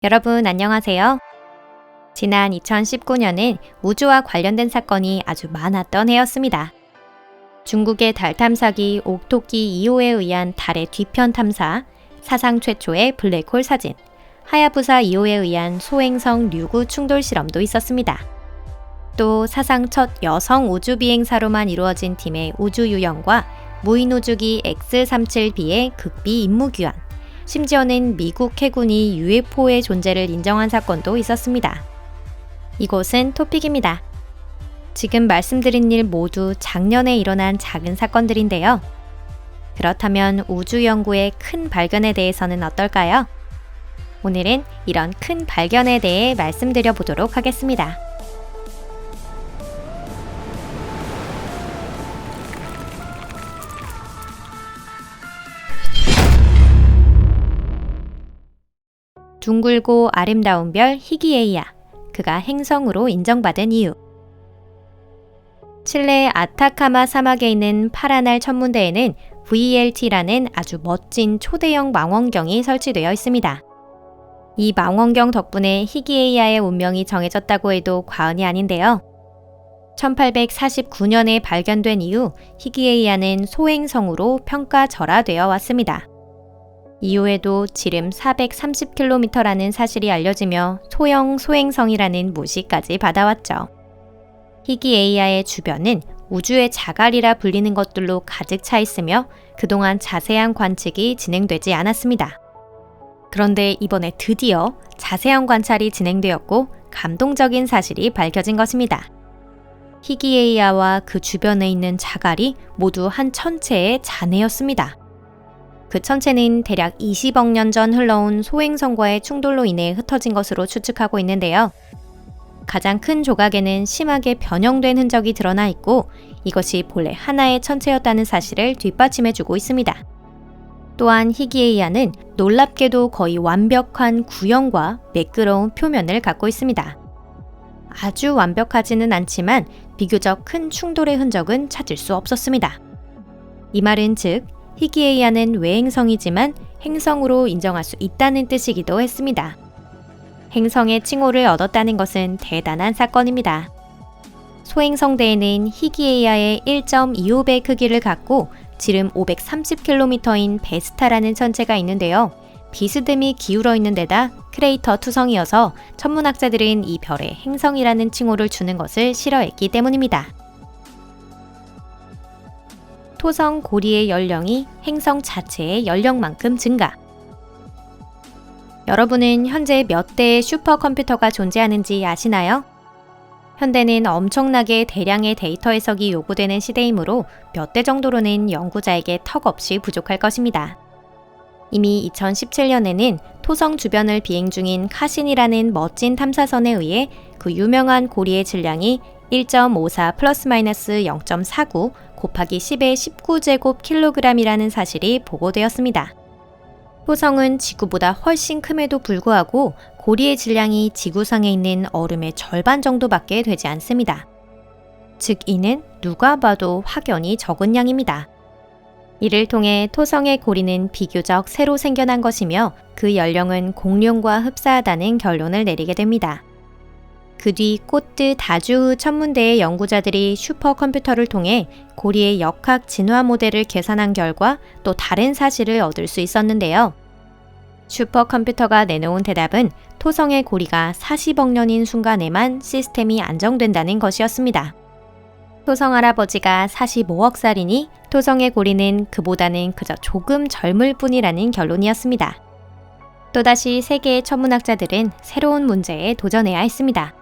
여러분 안녕하세요. 지난 2019년은 우주와 관련된 사건이 아주 많았던 해였습니다. 중국의 달 탐사기 옥토끼 2호에 의한 달의 뒤편 탐사, 사상 최초의 블랙홀 사진, 하야부사 2호에 의한 소행성 류구 충돌 실험도 있었습니다. 또 사상 첫 여성 우주 비행사로만 이루어진 팀의 우주 유영과 무인우주기 X-37B의 극비 임무 귀환, 심지어는 미국 해군이 UFO의 존재를 인정한 사건도 있었습니다. 이곳은 토픽입니다. 지금 말씀드린 일 모두 작년에 일어난 작은 사건들인데요. 그렇다면 우주 연구의 큰 발견에 대해서는 어떨까요? 오늘은 이런 큰 발견에 대해 말씀드려 보도록 하겠습니다. 둥글고 아름다운 별 히기에이아, 그가 행성으로 인정받은 이유. 칠레 아타카마 사막에 있는 파라날 천문대에는 VLT라는 아주 멋진 초대형 망원경이 설치되어 있습니다. 이 망원경 덕분에 히기에이아의 운명이 정해졌다고 해도 과언이 아닌데요. 1849년에 발견된 이후 히기에이아는 소행성으로 평가절하되어 왔습니다. 이후에도 지름 430km라는 사실이 알려지며 소형 소행성이라는 무시까지 받아왔죠. 히기에이아의 주변은 우주의 자갈이라 불리는 것들로 가득 차 있으며 그동안 자세한 관측이 진행되지 않았습니다. 그런데 이번에 드디어 자세한 관찰이 진행되었고 감동적인 사실이 밝혀진 것입니다. 히기에이아와 그 주변에 있는 자갈이 모두 한 천체의 잔해였습니다. 그 천체는 대략 20억 년 전 흘러온 소행성과의 충돌로 인해 흩어진 것으로 추측하고 있는데요. 가장 큰 조각에는 심하게 변형된 흔적이 드러나 있고 이것이 본래 하나의 천체였다는 사실을 뒷받침해주고 있습니다. 또한 히기에이아는 놀랍게도 거의 완벽한 구형과 매끄러운 표면을 갖고 있습니다. 아주 완벽하지는 않지만 비교적 큰 충돌의 흔적은 찾을 수 없었습니다. 이 말은 즉 히기에이아는 외행성이지만 행성으로 인정할 수 있다는 뜻이기도 했습니다. 행성의 칭호를 얻었다는 것은 대단한 사건입니다. 소행성대에는 히기에이아의 1.25배 크기를 갖고 지름 530km인 베스타라는 천체가 있는데요. 비스듬히 기울어 있는 데다 크레이터 투성이어서 천문학자들은 이 별에 행성이라는 칭호를 주는 것을 싫어했기 때문입니다. 토성 고리의 연령이 행성 자체의 연령만큼 증가. 여러분은 현재 몇 대의 슈퍼컴퓨터가 존재하는지 아시나요? 현대는 엄청나게 대량의 데이터 해석이 요구되는 시대이므로 몇 대 정도로는 연구자에게 턱없이 부족할 것입니다. 이미 2017년에는 토성 주변을 비행 중인 카신이라는 멋진 탐사선에 의해 그 유명한 고리의 질량이 1.54 플러스-마이너스 0.49 곱하기 10의 19제곱킬로그램이라는 사실이 보고되었습니다. 토성은 지구보다 훨씬 큼에도 불구하고 고리의 질량이 지구상에 있는 얼음의 절반 정도밖에 되지 않습니다. 즉 이는 누가 봐도 확연히 적은 양입니다. 이를 통해 토성의 고리는 비교적 새로 생겨난 것이며 그 연령은 공룡과 흡사하다는 결론을 내리게 됩니다. 그 뒤 코트 다주흐 천문대의 연구자들이 슈퍼컴퓨터를 통해 고리의 역학 진화 모델을 계산한 결과 또 다른 사실을 얻을 수 있었는데요. 슈퍼컴퓨터가 내놓은 대답은 토성의 고리가 40억 년인 순간에만 시스템이 안정된다는 것이었습니다. 토성 할아버지가 45억 살이니 토성의 고리는 그보다는 그저 조금 젊을 뿐이라는 결론이었습니다. 또다시 세계의 천문학자들은 새로운 문제에 도전해야 했습니다.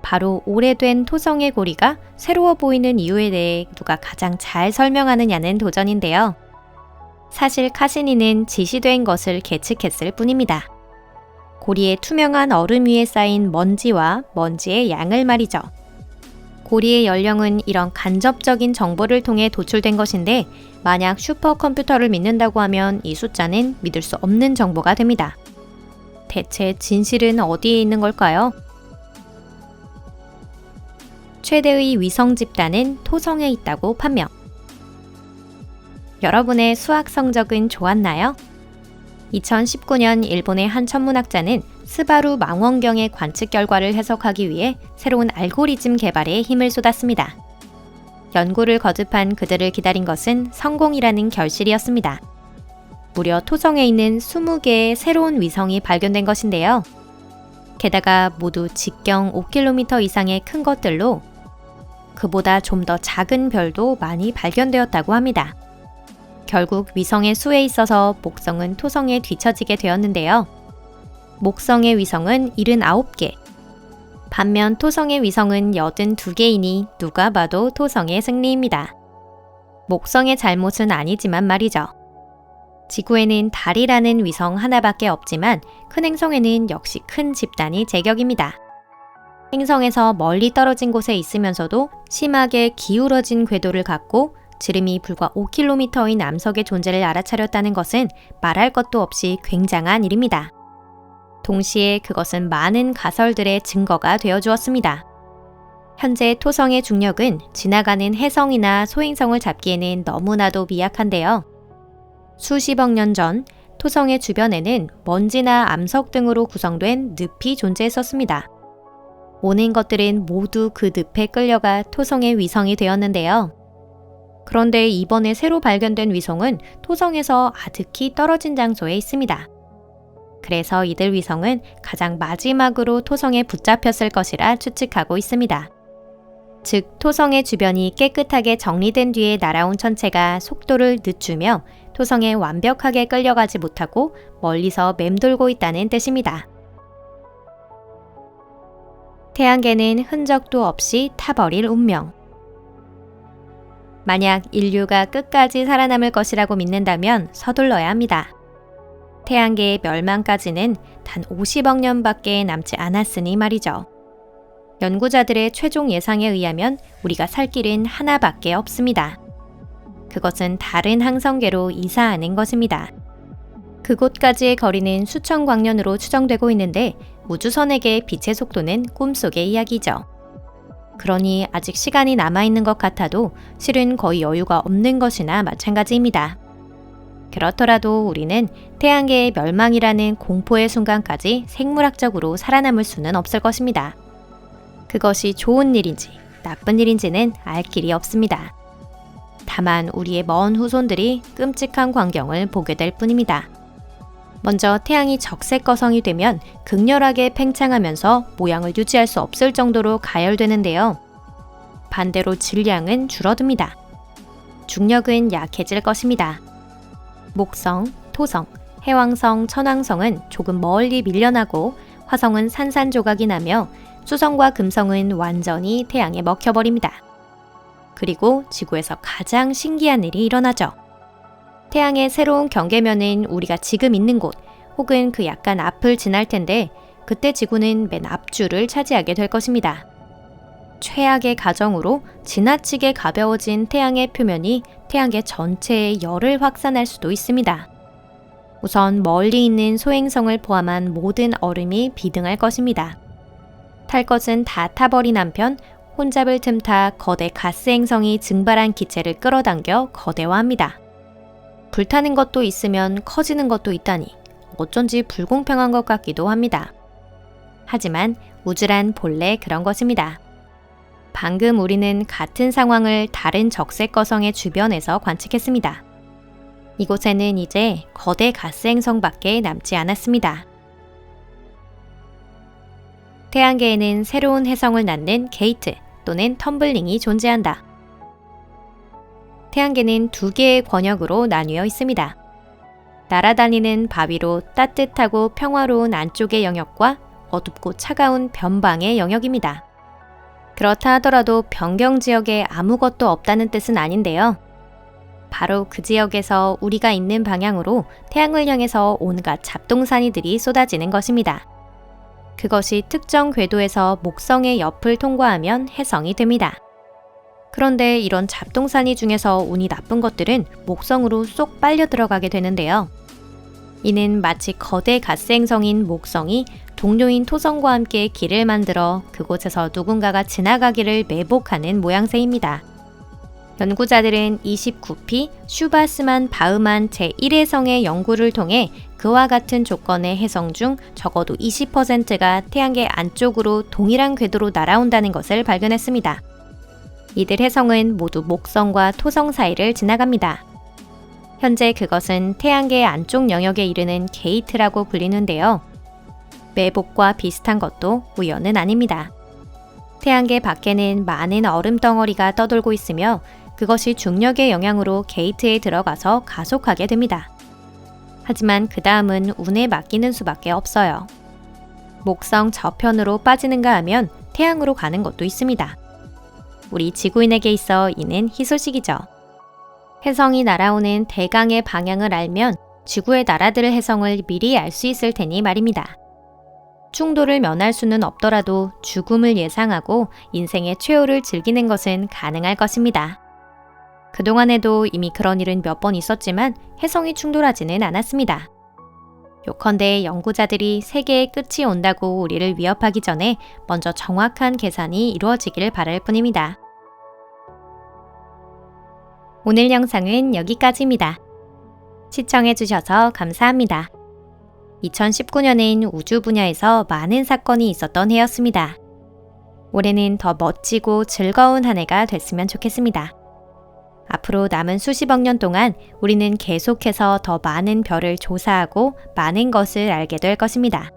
바로 오래된 토성의 고리가 새로워 보이는 이유에 대해 누가 가장 잘 설명하느냐는 도전인데요. 사실 카시니는 지시된 것을 계측했을 뿐입니다. 고리의 투명한 얼음 위에 쌓인 먼지와 먼지의 양을 말이죠. 고리의 연령은 이런 간접적인 정보를 통해 도출된 것인데 만약 슈퍼컴퓨터를 믿는다고 하면 이 숫자는 믿을 수 없는 정보가 됩니다. 대체 진실은 어디에 있는 걸까요? 최대의 위성 집단은 토성에 있다고 판명. 여러분의 수학 성적은 좋았나요? 2019년 일본의 한 천문학자는 스바루 망원경의 관측 결과를 해석하기 위해 새로운 알고리즘 개발에 힘을 쏟았습니다. 연구를 거듭한 그들을 기다린 것은 성공이라는 결실이었습니다. 무려 토성에 있는 20개의 새로운 위성이 발견된 것인데요. 게다가 모두 직경 5km 이상의 큰 것들로 그보다 좀 더 작은 별도 많이 발견되었다고 합니다. 결국 위성의 수에 있어서 목성은 토성에 뒤처지게 되었는데요. 목성의 위성은 79개, 반면 토성의 위성은 82개이니 누가 봐도 토성의 승리입니다. 목성의 잘못은 아니지만 말이죠. 지구에는 달이라는 위성 하나밖에 없지만 큰 행성에는 역시 큰 집단이 제격입니다. 행성에서 멀리 떨어진 곳에 있으면서도 심하게 기울어진 궤도를 갖고 지름이 불과 5km인 암석의 존재를 알아차렸다는 것은 말할 것도 없이 굉장한 일입니다. 동시에 그것은 많은 가설들의 증거가 되어주었습니다. 현재 토성의 중력은 지나가는 해성이나 소행성을 잡기에는 너무나도 미약한데요. 수십억 년 전 토성의 주변에는 먼지나 암석 등으로 구성된 늪이 존재했었습니다. 오는 것들은 모두 그 늪에 끌려가 토성의 위성이 되었는데요. 그런데 이번에 새로 발견된 위성은 토성에서 아득히 떨어진 장소에 있습니다. 그래서 이들 위성은 가장 마지막으로 토성에 붙잡혔을 것이라 추측하고 있습니다. 즉, 토성의 주변이 깨끗하게 정리된 뒤에 날아온 천체가 속도를 늦추며 토성에 완벽하게 끌려가지 못하고 멀리서 맴돌고 있다는 뜻입니다. 태양계는 흔적도 없이 타버릴 운명. 만약 인류가 끝까지 살아남을 것이라고 믿는다면 서둘러야 합니다. 태양계의 멸망까지는 단 50억 년밖에 남지 않았으니 말이죠. 연구자들의 최종 예상에 의하면 우리가 살 길은 하나밖에 없습니다. 그것은 다른 항성계로 이사하는 것입니다. 그곳까지의 거리는 수천 광년으로 추정되고 있는데 우주선에게 빛의 속도는 꿈속의 이야기죠. 그러니 아직 시간이 남아있는 것 같아도 실은 거의 여유가 없는 것이나 마찬가지입니다. 그렇더라도 우리는 태양계의 멸망이라는 공포의 순간까지 생물학적으로 살아남을 수는 없을 것입니다. 그것이 좋은 일인지 나쁜 일인지는 알 길이 없습니다. 다만 우리의 먼 후손들이 끔찍한 광경을 보게 될 뿐입니다. 먼저 태양이 적색거성이 되면 극렬하게 팽창하면서 모양을 유지할 수 없을 정도로 가열되는데요. 반대로 질량은 줄어듭니다. 중력은 약해질 것입니다. 목성, 토성, 해왕성, 천왕성은 조금 멀리 밀려나고 화성은 산산조각이 나며 수성과 금성은 완전히 태양에 먹혀버립니다. 그리고 지구에서 가장 신기한 일이 일어나죠. 태양의 새로운 경계면은 우리가 지금 있는 곳 혹은 그 약간 앞을 지날 텐데 그때 지구는 맨 앞줄을 차지하게 될 것입니다. 최악의 가정으로 지나치게 가벼워진 태양의 표면이 태양계 전체에 열을 확산할 수도 있습니다. 우선 멀리 있는 소행성을 포함한 모든 얼음이 비등할 것입니다. 탈 것은 다 타버린 한편 혼잡을 틈타 거대 가스 행성이 증발한 기체를 끌어당겨 거대화합니다. 불타는 것도 있으면 커지는 것도 있다니 어쩐지 불공평한 것 같기도 합니다. 하지만 우주란 본래 그런 것입니다. 방금 우리는 같은 상황을 다른 적색거성의 주변에서 관측했습니다. 이곳에는 이제 거대 가스 행성밖에 남지 않았습니다. 태양계에는 새로운 해성을 낳는 게이트 또는 텀블링이 존재한다. 태양계는 두 개의 권역으로 나뉘어 있습니다. 날아다니는 바위로 따뜻하고 평화로운 안쪽의 영역과 어둡고 차가운 변방의 영역입니다. 그렇다 하더라도 변경 지역에 아무것도 없다는 뜻은 아닌데요. 바로 그 지역에서 우리가 있는 방향으로 태양을 향해서 온갖 잡동사니들이 쏟아지는 것입니다. 그것이 특정 궤도에서 목성의 옆을 통과하면 해성이 됩니다. 그런데 이런 잡동사니 중에서 운이 나쁜 것들은 목성으로 쏙 빨려 들어가게 되는데요. 이는 마치 거대 가스 행성인 목성이 동료인 토성과 함께 길을 만들어 그곳에서 누군가가 지나가기를 매복하는 모양새입니다. 연구자들은 29P 슈바스만 바흐만 제1해성의 연구를 통해 그와 같은 조건의 해성 중 적어도 20%가 태양계 안쪽으로 동일한 궤도로 날아온다는 것을 발견했습니다. 이들 해성은 모두 목성과 토성 사이를 지나갑니다. 현재 그것은 태양계 안쪽 영역에 이르는 게이트라고 불리는데요. 매복과 비슷한 것도 우연은 아닙니다. 태양계 밖에는 많은 얼음 덩어리가 떠돌고 있으며 그것이 중력의 영향으로 게이트에 들어가서 가속하게 됩니다. 하지만 그 다음은 운에 맡기는 수밖에 없어요. 목성 저편으로 빠지는가 하면 태양으로 가는 것도 있습니다. 우리 지구인에게 있어 이는 희소식이죠. 해성이 날아오는 대강의 방향을 알면 지구에 날아들 해성을 미리 알 수 있을 테니 말입니다. 충돌을 면할 수는 없더라도 죽음을 예상하고 인생의 최후를 즐기는 것은 가능할 것입니다. 그동안에도 이미 그런 일은 몇 번 있었지만 해성이 충돌하지는 않았습니다. 요컨대 연구자들이 세계의 끝이 온다고 우리를 위협하기 전에 먼저 정확한 계산이 이루어지길 바랄 뿐입니다. 오늘 영상은 여기까지입니다. 시청해주셔서 감사합니다. 2019년은 우주 분야에서 많은 사건이 있었던 해였습니다. 올해는 더 멋지고 즐거운 한 해가 됐으면 좋겠습니다. 앞으로 남은 수십억 년 동안 우리는 계속해서 더 많은 별을 조사하고 많은 것을 알게 될 것입니다.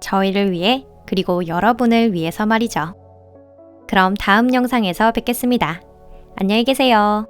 저희를 위해 그리고 여러분을 위해서 말이죠. 그럼 다음 영상에서 뵙겠습니다. 안녕히 계세요.